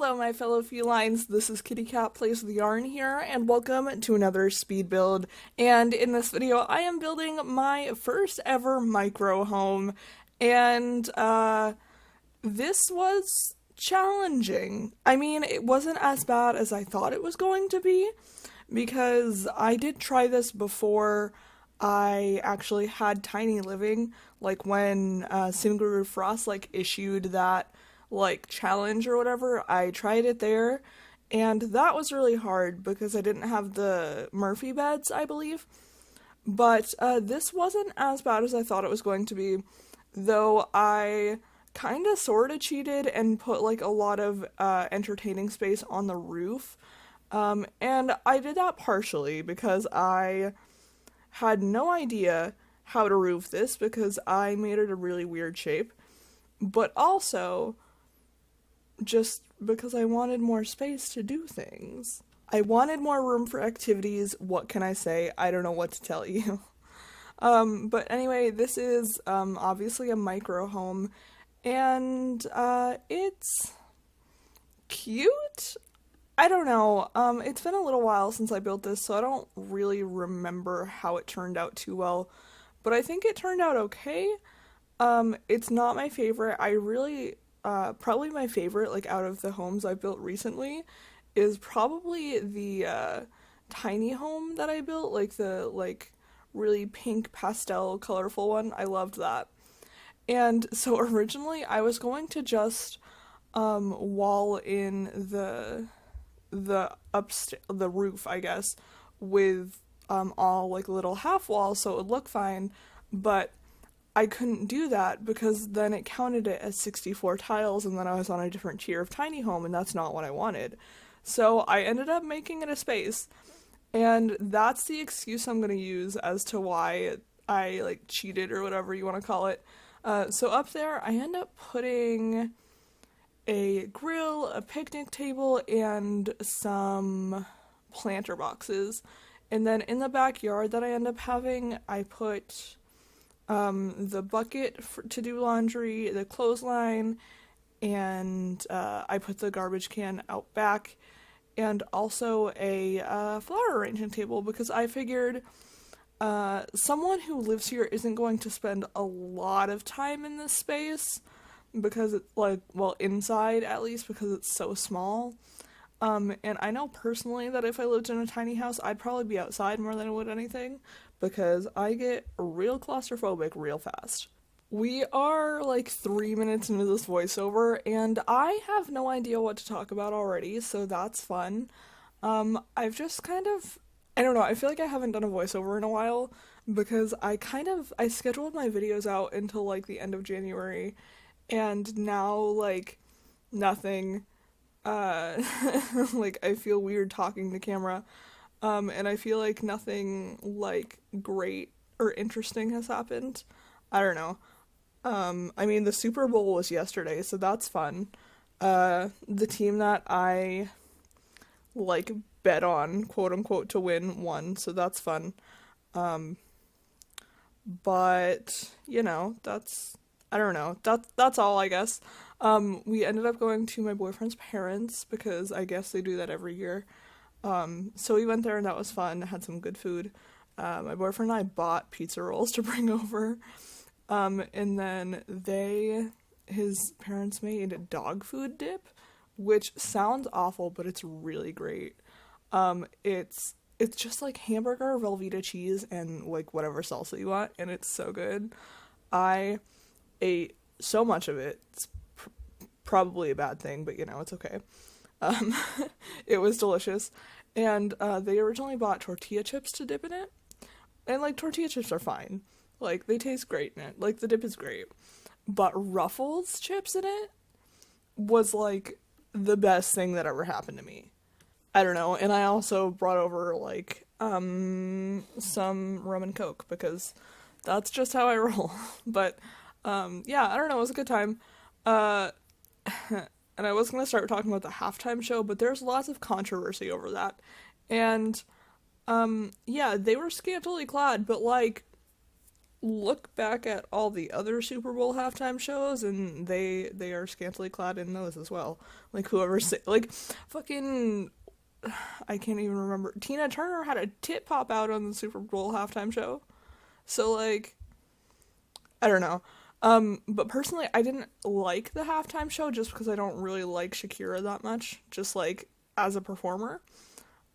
Hello my fellow felines, this is KittyCatPWYarn here, and welcome to another speed build. And in this video I am building my first ever micro home, and this was challenging. I mean, it wasn't as bad as I thought it was going to be, because I did try this before I actually had tiny living, like when Single Roof Frost issued that challenge or whatever. I tried it there, and that was really hard because I didn't have the Murphy beds, I believe. But this wasn't as bad as I thought it was going to be, though I kind of sort of cheated and put a lot of entertaining space on the roof. And I did that partially because I had no idea how to roof this because I made it a really weird shape, but also just because I wanted more space to do things. I wanted more room for activities. What can I say? I don't know what to tell you. But anyway, this is obviously a micro home, and it's cute. I don't know, it's been a little while since I built this, so I don't really remember how it turned out too well, but I think it turned out okay. It's not my favorite. I really, probably my favorite, out of the homes I've built recently, is probably the, tiny home that I built, the, really pink pastel colorful one. I loved that. And so originally I was going to just, wall in the roof, I guess, with all little half walls so it would look fine, but I couldn't do that because then it counted it as 64 tiles and then I was on a different tier of tiny home, and that's not what I wanted. So I ended up making it a space, and that's the excuse I'm going to use as to why I cheated or whatever you want to call it. So up there I end up putting a grill, a picnic table, and some planter boxes. And then in the backyard that I end up having, I put the bucket to do laundry, the clothesline, and I put the garbage can out back, and also a flower arranging table, because I figured someone who lives here isn't going to spend a lot of time in this space, because it's inside at least, because it's so small. And I know personally that if I lived in a tiny house, I'd probably be outside more than I would anything, because I get real claustrophobic real fast. We are 3 minutes into this voiceover, and I have no idea what to talk about already, so that's fun. I've just I don't know, I feel like I haven't done a voiceover in a while, because I scheduled my videos out until the end of January, and now, nothing, I feel weird talking to camera, and I feel like nothing, great or interesting has happened. I don't know. I mean, the Super Bowl was yesterday, so that's fun. The team that I, bet on, quote-unquote, to won, so that's fun. But, I don't know, that's all, I guess. We ended up going to my boyfriend's parents, because I guess they do that every year. So we went there, and that was fun, had some good food. My boyfriend and I bought pizza rolls to bring over, and then his parents made a dog food dip, which sounds awful, but it's really great. It's just hamburger, Velveeta cheese, and whatever salsa you want, and it's so good. I ate so much of it. It's probably a bad thing, but it's okay. It was delicious, and they originally bought tortilla chips to dip in it, and tortilla chips are fine. They taste great in it. The dip is great, but Ruffles chips in it was the best thing that ever happened to me. I don't know. And I also brought over some rum and coke, because that's just how I roll. But yeah, I don't know, it was a good time. And I was going to start talking about the halftime show, but there's lots of controversy over that. And yeah, they were scantily clad, but look back at all the other Super Bowl halftime shows, and they are scantily clad in those as well. Like whoever say, like fucking I can't even remember. Tina Turner had a tit pop out on the Super Bowl halftime show. So like I don't know. But personally, I didn't like the halftime show just because I don't really like Shakira that much, just like as a performer.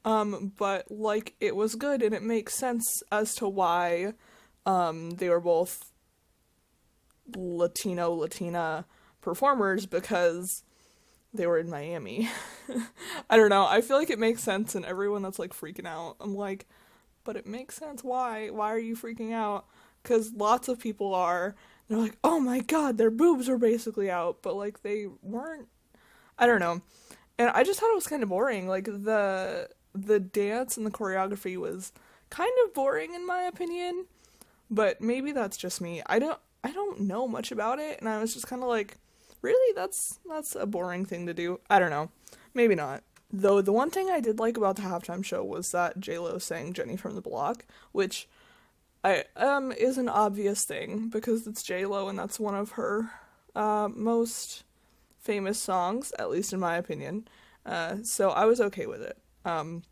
But like it was good and it makes sense as to why they were both Latina performers because they were in Miami. I don't know. I feel like it makes sense, and everyone that's like freaking out, I'm like, but it makes sense. Why? Why are you freaking out? Because lots of people are. They're like, oh my god, their boobs are basically out, but like they weren't. I don't know. And I just thought it was kind of boring. Like the dance and the choreography was kind of boring in my opinion, but maybe that's just me. I don't know much about it, and I was just kind of like, really? That's a boring thing to do. I don't know. Maybe not. Though the one thing I did like about the halftime show was that J-Lo sang Jenny from the Block, which I is an obvious thing because it's J-Lo and that's one of her most famous songs, at least in my opinion. So I was okay with it. And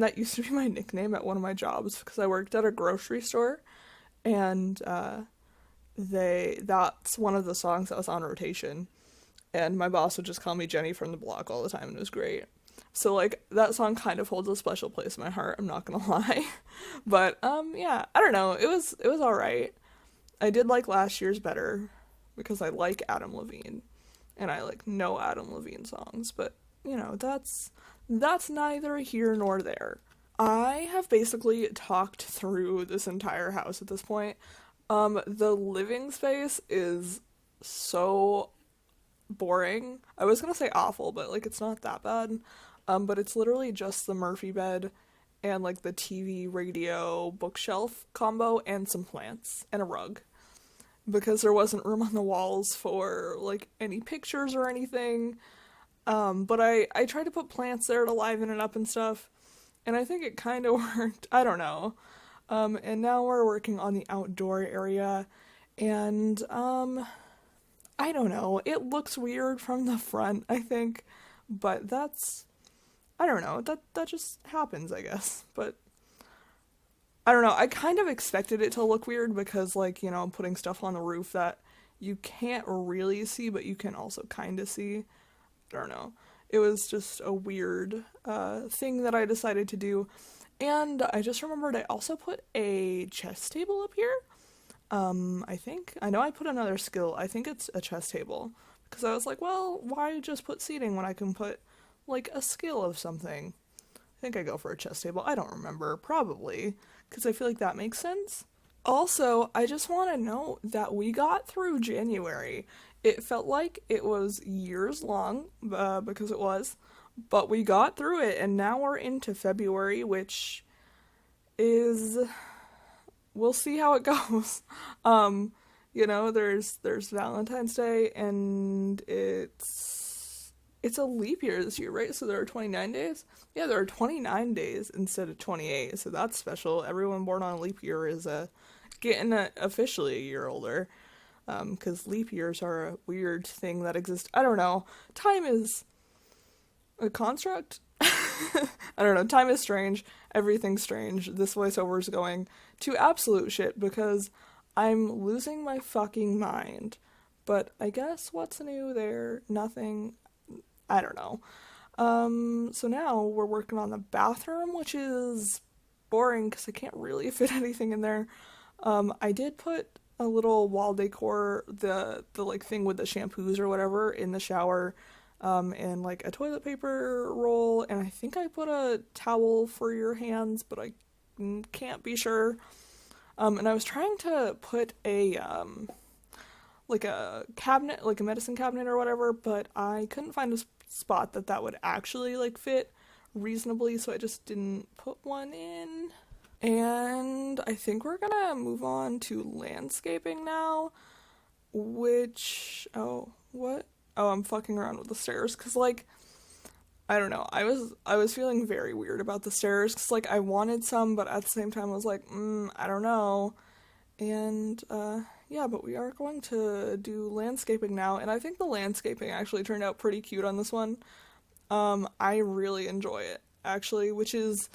that used to be my nickname at one of my jobs because I worked at a grocery store, and that's one of the songs that was on rotation, and my boss would just call me Jenny from the Block all the time, and it was great. So like that song kind of holds a special place in my heart, I'm not gonna lie. But yeah, I don't know, it was all right. I did like last year's better because I like Adam Levine and I like know Adam Levine songs, but you know, that's neither here nor there. I have basically talked through this entire house at this point. The living space is so boring. I was gonna say awful, but like it's not that bad. But it's literally just the Murphy bed and like the TV, radio, bookshelf combo and some plants and a rug. Because there wasn't room on the walls for like any pictures or anything. But I tried to put plants there to liven it up and stuff, and I think it kind of worked. I don't know. And now we're working on the outdoor area, and I don't know. It looks weird from the front, I think, but I don't know. That just happens, I guess. But I don't know. I kind of expected it to look weird because, like, you know, I'm putting stuff on the roof that you can't really see, but you can also kind of see. I don't know. It was just a weird thing that I decided to do. And I just remembered I also put a chess table up here. I think. I know I put another skill. I think it's a chess table. Because I was like, well, why just put seating when I can put, like, a skill of something? I think I go for a chess table. I don't remember. Probably. Because I feel like that makes sense. Also, I just want to note that we got through January. It felt like it was years long, because it was, but we got through it, and now we're into February, which is, we'll see how it goes. You know, there's Valentine's Day, and it's a leap year this year, right? So there are 29 days? Yeah, there are 29 days instead of 28, so that's special. Everyone born on a leap year is getting officially a year older. Because leap years are a weird thing that exists. I don't know. Time is a construct? I don't know. Time is strange. Everything's strange. This voiceover is going to absolute shit because I'm losing my fucking mind. But I guess what's new there? Nothing. I don't know. So now we're working on the bathroom, which is boring because I can't really fit anything in there. I did put a little wall decor, the like thing with the shampoos or whatever in the shower, and like a toilet paper roll, and I think I put a towel for your hands, but I can't be sure. And I was trying to put a like a cabinet, like a medicine cabinet or whatever, but I couldn't find a spot that would actually like fit reasonably, so I just didn't put one in. And I think we're gonna move on to landscaping now, which, I'm fucking around with the stairs, because, like, I don't know, I was feeling very weird about the stairs, because, like, I wanted some, but at the same time I was like, I don't know, And yeah, but we are going to do landscaping now, and I think the landscaping actually turned out pretty cute on this one. I really enjoy it, actually, which is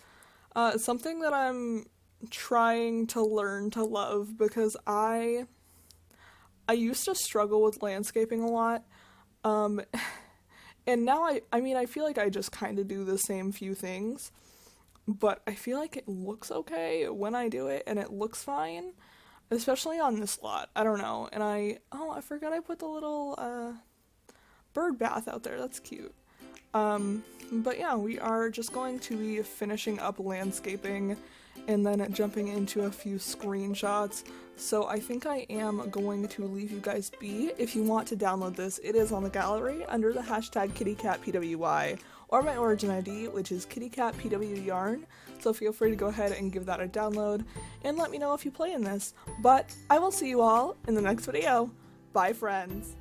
something that I'm trying to learn to love, because I used to struggle with landscaping a lot, and now I mean, I feel like I just kind of do the same few things, but I feel like it looks okay when I do it, and it looks fine, especially on this lot. I don't know, and I forgot I put the little bird bath out there. That's cute. But yeah, we are just going to be finishing up landscaping and then jumping into a few screenshots. So I think I am going to leave you guys be. If you want to download this, it is on the gallery under the hashtag KittyCatPWY, or my origin ID, which is KittyCatPWYarn. So feel free to go ahead and give that a download and let me know if you play in this. But I will see you all in the next video. Bye, friends.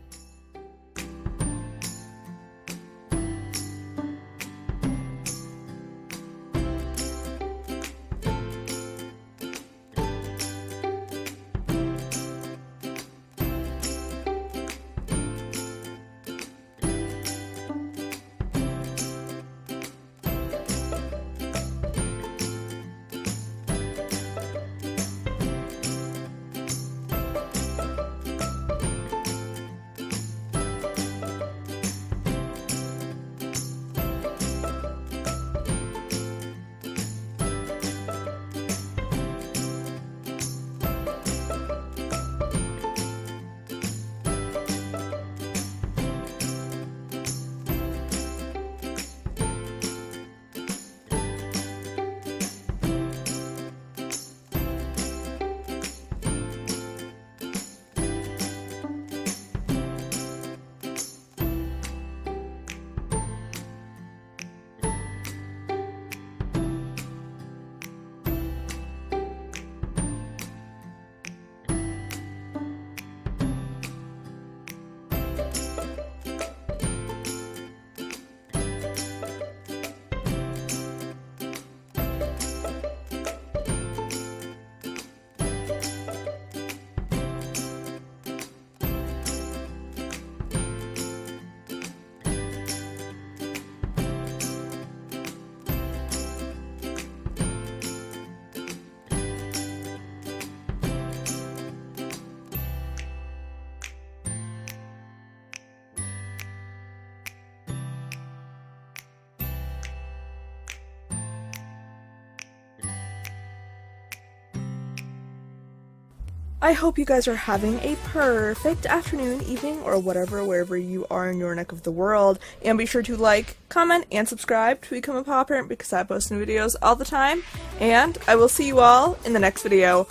I hope you guys are having a perfect afternoon, evening, or whatever, wherever you are in your neck of the world. And be sure to like, comment, and subscribe to become a paw parent, because I post new videos all the time. And I will see you all in the next video.